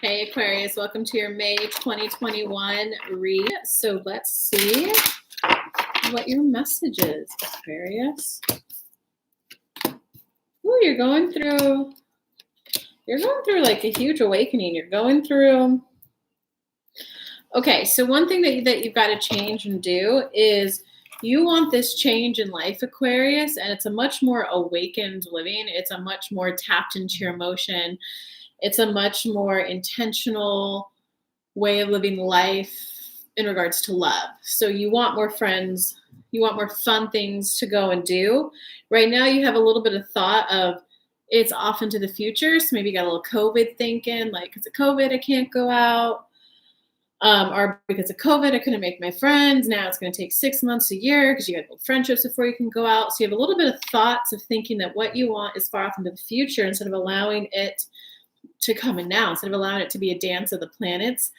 Hey Aquarius, welcome to your May 2021 read. So let's see what your message is, Aquarius. Ooh, you're going through like a huge awakening. Okay, so one thing that you've got to change and do is you want this change in life, Aquarius, and it's a much more awakened living. It's a much more tapped into your emotion. It's a much more intentional way of living life in regards to love. So you want more friends, you want more fun things to go and do. Right now you have a little bit of thought of it's off into the future. So maybe you got a little COVID thinking, like, because of COVID, I can't go out. Or because of COVID, I couldn't make my friends. Now it's going to take 6 months, a year, because you got to build friendships before you can go out. So you have a little bit of thoughts of thinking that what you want is far off into the future instead of allowing it to come in now, instead of allowing it to be a dance of the planets,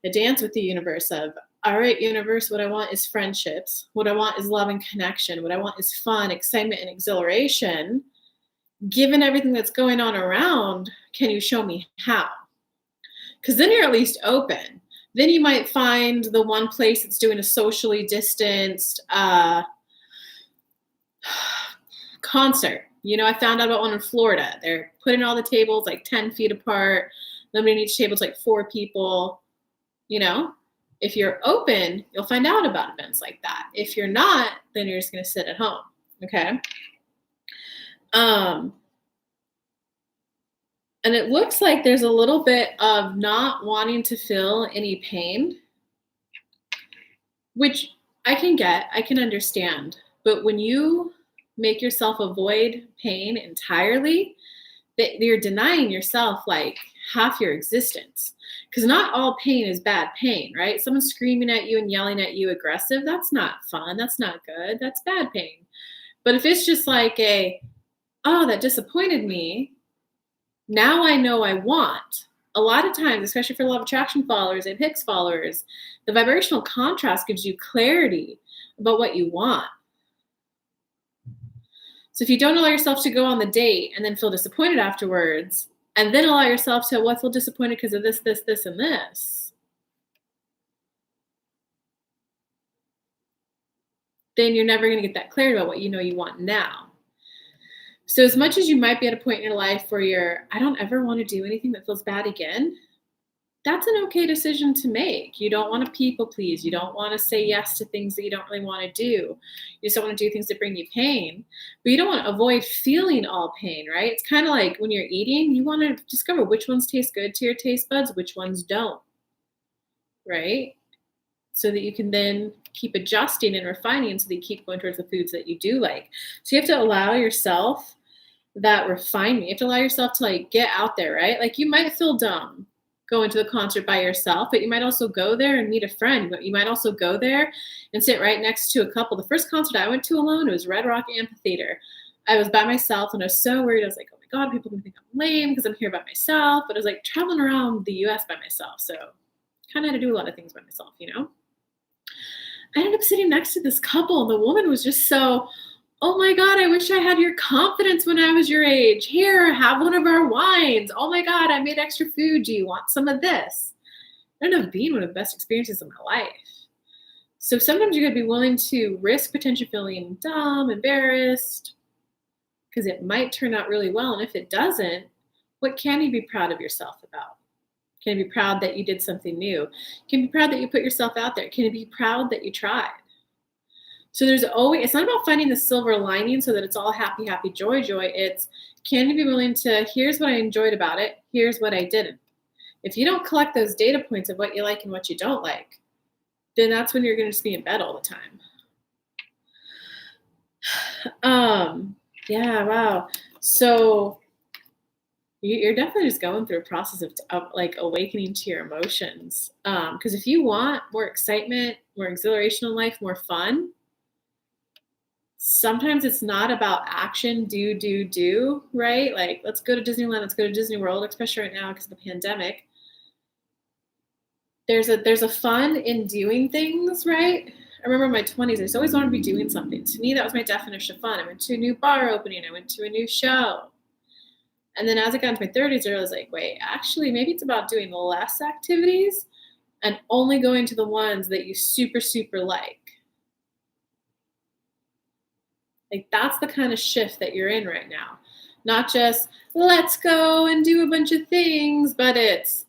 a dance with the universe of, all right, universe, what I want is friendships. What I want is love and connection. What I want is fun, excitement, and exhilaration. Given everything that's going on around, can you show me how? Because then you're at least open. Then you might find the one place that's doing a socially distanced concert. You know, I found out about one in Florida. They're putting all the tables like 10 feet apart. Nobody in each table is like 4 people. You know, if you're open, you'll find out about events like that. If you're not, then you're just going to sit at home. Okay. And it looks like there's a little bit of not wanting to feel any pain, which I can get, I can understand. But when you make yourself avoid pain entirely, that you're denying yourself like half your existence. Because not all pain is bad pain, right? Someone screaming at you and yelling at you aggressive, that's not fun. That's not good. That's bad pain. But if it's just like oh, that disappointed me, now I know I want. A lot of times, especially for law of attraction followers and Hicks followers, the vibrational contrast gives you clarity about what you want. So if you don't allow yourself to go on the date and then feel disappointed afterwards, and then allow yourself to feel disappointed because of this, and this, then you're never going to get that clarity about what you know you want now. So as much as you might be at a point in your life where I don't ever want to do anything that feels bad again, that's an okay decision to make. You don't want to people please. You don't want to say yes to things that you don't really want to do. You just don't want to do things that bring you pain. But you don't want to avoid feeling all pain, right? It's kind of like when you're eating, you want to discover which ones taste good to your taste buds, which ones don't, right? So that you can then keep adjusting and refining so that you keep going towards the foods that you do like. So you have to allow yourself that refinement. You have to allow yourself to like get out there, right? Like you might feel dumb going to the concert by yourself, but you might also go there and meet a friend. But you might also go there and sit right next to a couple. The first concert I went to alone, it was Red Rock Amphitheater. I was by myself and I was so worried. I was like, oh my God, people are gonna think I'm lame because I'm here by myself. But I was like traveling around the US by myself. So kind of had to do a lot of things by myself, you know? I ended up sitting next to this couple and the woman was just so, oh my God, I wish I had your confidence when I was your age. Here, have one of our wines. Oh my God, I made extra food. Do you want some of this? It ended up being one of the best experiences of my life. So sometimes you're going to be willing to risk potentially feeling dumb, embarrassed, because it might turn out really well. And if it doesn't, what can you be proud of yourself about? Can you be proud that you did something new? Can you be proud that you put yourself out there? Can you be proud that you tried? So there's always, it's not about finding the silver lining so that it's all happy, happy, joy, joy. It's, can you be willing to, here's what I enjoyed about it, here's what I didn't. If you don't collect those data points of what you like and what you don't like, then that's when you're going to just be in bed all the time. Yeah, wow. So you're definitely just going through a process of like awakening to your emotions. Because if you want more excitement, more exhilaration in life, more fun, sometimes it's not about action, do, right? Like, let's go to Disneyland, let's go to Disney World, especially right now because of the pandemic. There's a fun in doing things, right? I remember in my 20s, I just always wanted to be doing something. To me, that was my definition of fun. I went to a new bar opening. I went to a new show. And then as I got into my 30s, I was like, wait, actually, maybe it's about doing less activities and only going to the ones that you super, super like. Like that's the kind of shift that you're in right now. Not just let's go and do a bunch of things, but it's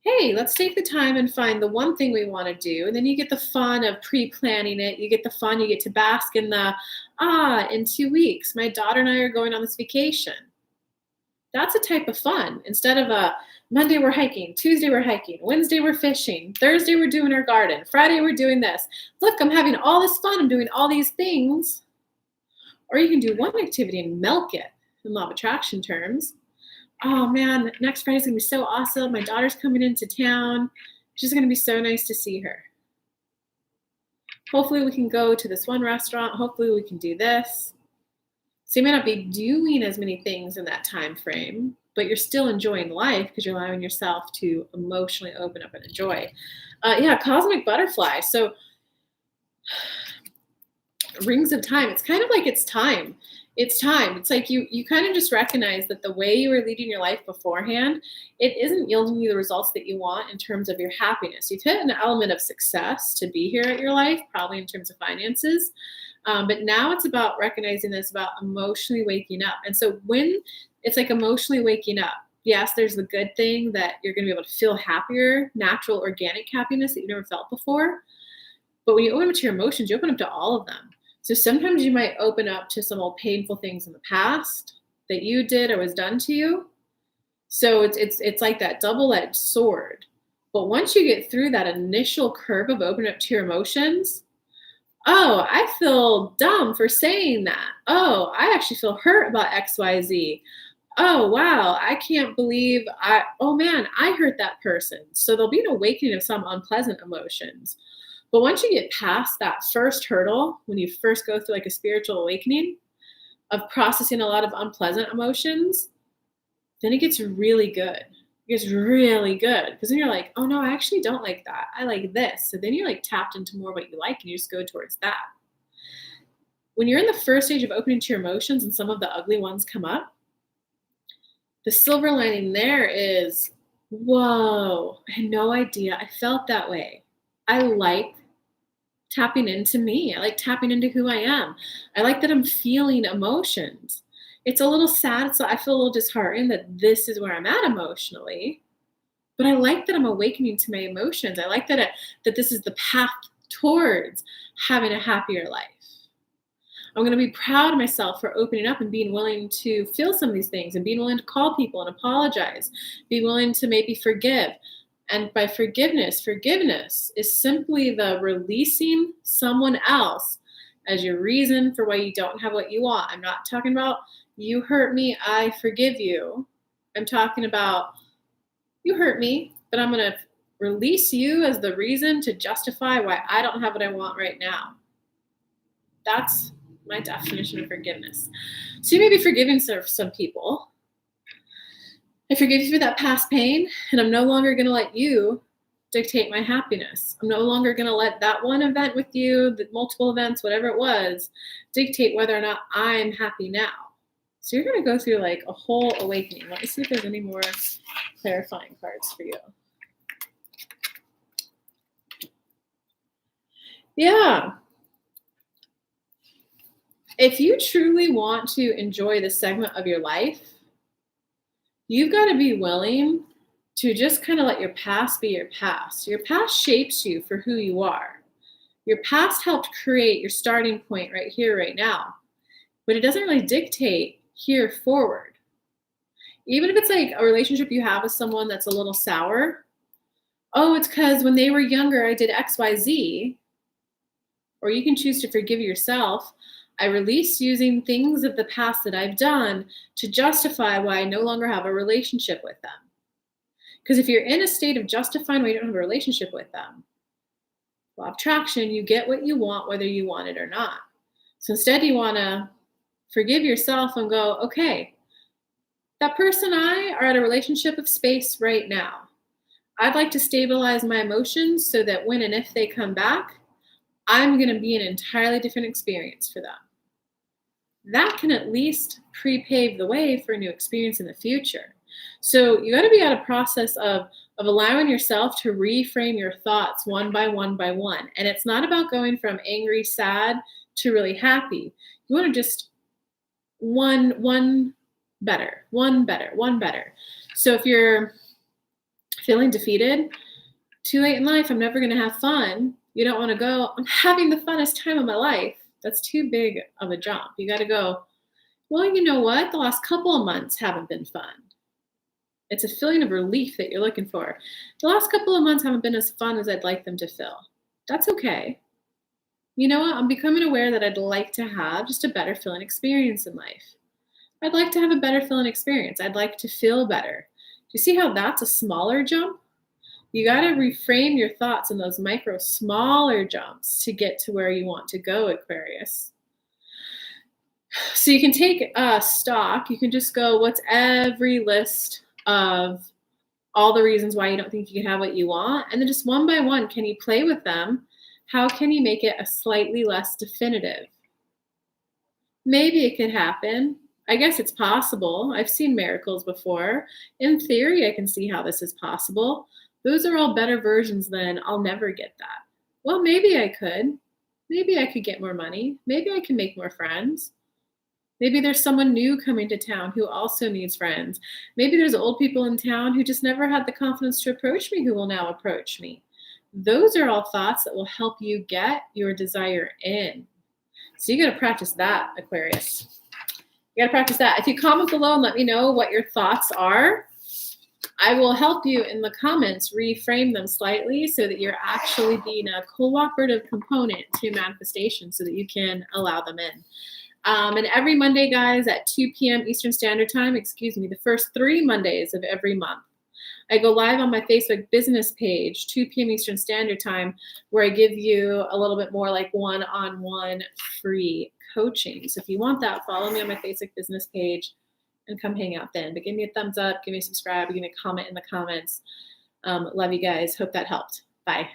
hey, let's take the time and find the one thing we want to do. And then you get the fun of pre-planning it. You get the fun, you get to bask in the in 2 weeks, my daughter and I are going on this vacation. That's a type of fun. Instead of a Monday we're hiking, Tuesday we're hiking, Wednesday we're fishing, Thursday we're doing our garden, Friday we're doing this. Look, I'm having all this fun. I'm doing all these things. Or you can do one activity and milk it in law of attraction terms. Oh man, next Friday's gonna be so awesome. My daughter's coming into town. It's just gonna be so nice to see her. Hopefully we can go to this one restaurant. Hopefully we can do this. So you may not be doing as many things in that time frame, but you're still enjoying life because you're allowing yourself to emotionally open up and enjoy. Cosmic butterfly. So rings of time. It's kind of like it's time. It's time. It's like you kind of just recognize that the way you were leading your life beforehand, it isn't yielding you the results that you want in terms of your happiness. You've hit an element of success to be here at your life, probably in terms of finances. But now it's about recognizing this, about emotionally waking up. And so when it's like emotionally waking up, yes, there's the good thing that you're going to be able to feel happier, natural, organic happiness that you never felt before. But when you open up to your emotions, you open up to all of them. So sometimes you might open up to some old painful things in the past that you did or was done to you. So it's like that double-edged sword. But once you get through that initial curve of opening up to your emotions, oh, I feel dumb for saying that. Oh, I actually feel hurt about XYZ. Oh, wow, I can't believe I hurt that person. So there'll be an awakening of some unpleasant emotions. But once you get past that first hurdle, when you first go through like a spiritual awakening of processing a lot of unpleasant emotions, then it gets really good. It gets really good because then you're like, oh no, I actually don't like that. I like this. So then you're like tapped into more what you like and you just go towards that. When you're in the first stage of opening to your emotions and some of the ugly ones come up, the silver lining there is, whoa, I had no idea. I felt that way. I like tapping into me. I like tapping into who I am. I like that I'm feeling emotions. It's a little sad. So I feel a little disheartened that this is where I'm at emotionally. But I like that I'm awakening to my emotions. I like that this is the path towards having a happier life. I'm going to be proud of myself for opening up and being willing to feel some of these things and being willing to call people and apologize, be willing to maybe forgive. And by forgiveness is simply the releasing someone else as your reason for why you don't have what you want. I'm not talking about you hurt me, I forgive you. I'm talking about you hurt me, but I'm going to release you as the reason to justify why I don't have what I want right now. That's my definition of forgiveness. So you may be forgiving some people. I forgive you for that past pain, and I'm no longer going to let you dictate my happiness. I'm no longer going to let that one event with you, the multiple events, whatever it was, dictate whether or not I'm happy now. So you're going to go through like a whole awakening. Let me see if there's any more clarifying cards for you. Yeah. If you truly want to enjoy this segment of your life, you've got to be willing to just kind of let your past be your past. Your past shapes you for who you are. Your past helped create your starting point right here, right now. But it doesn't really dictate here forward. Even if it's like a relationship you have with someone that's a little sour, oh, it's because when they were younger, I did X, Y, Z. Or you can choose to forgive yourself. I release using things of the past that I've done to justify why I no longer have a relationship with them. Because if you're in a state of justifying why you don't have a relationship with them, law of attraction, you get what you want whether you want it or not. So instead you want to forgive yourself and go, okay, that person and I are at a relationship of space right now. I'd like to stabilize my emotions so that when and if they come back, I'm going to be an entirely different experience for them. that can at least pre-pave the way for a new experience in the future. So you got to be at a process of allowing yourself to reframe your thoughts one by one by one. And it's not about going from angry, sad to really happy. You want to just one better, one better, one better. So if you're feeling defeated, too late in life, I'm never going to have fun. You don't want to go, I'm having the funnest time of my life. That's too big of a jump. You got to go, well, you know what? The last couple of months haven't been fun. It's a feeling of relief that you're looking for. The last couple of months haven't been as fun as I'd like them to feel. That's okay. You know what? I'm becoming aware that I'd like to have just a better feeling experience in life. I'd like to have a better feeling experience. I'd like to feel better. Do you see how that's a smaller jump? You got to reframe your thoughts in those micro, smaller jumps to get to where you want to go, Aquarius. So you can take stock. You can just go, what's every list of all the reasons why you don't think you can have what you want? And then just one by one, can you play with them? How can you make it a slightly less definitive? Maybe it could happen. I guess it's possible. I've seen miracles before. In theory, I can see how this is possible. Those are all better versions than I'll never get that. Well, maybe I could. Maybe I could get more money. Maybe I can make more friends. Maybe there's someone new coming to town who also needs friends. Maybe there's old people in town who just never had the confidence to approach me who will now approach me. Those are all thoughts that will help you get your desire in. So you got to practice that, Aquarius. You got to practice that. If you comment below and let me know what your thoughts are, I will help you in the comments reframe them slightly so that you're actually being a cooperative component to manifestation so that you can allow them in. And every Monday, guys, at 2 p.m. Eastern Standard Time, the first 3 Mondays of every month, I go live on my Facebook business page, 2 p.m. Eastern Standard Time, where I give you a little bit more like one-on-one free coaching. So if you want that, follow me on my Facebook business page and come hang out then. But give me a thumbs up, give me a subscribe, give me a comment in the comments. Love you guys. Hope that helped. Bye.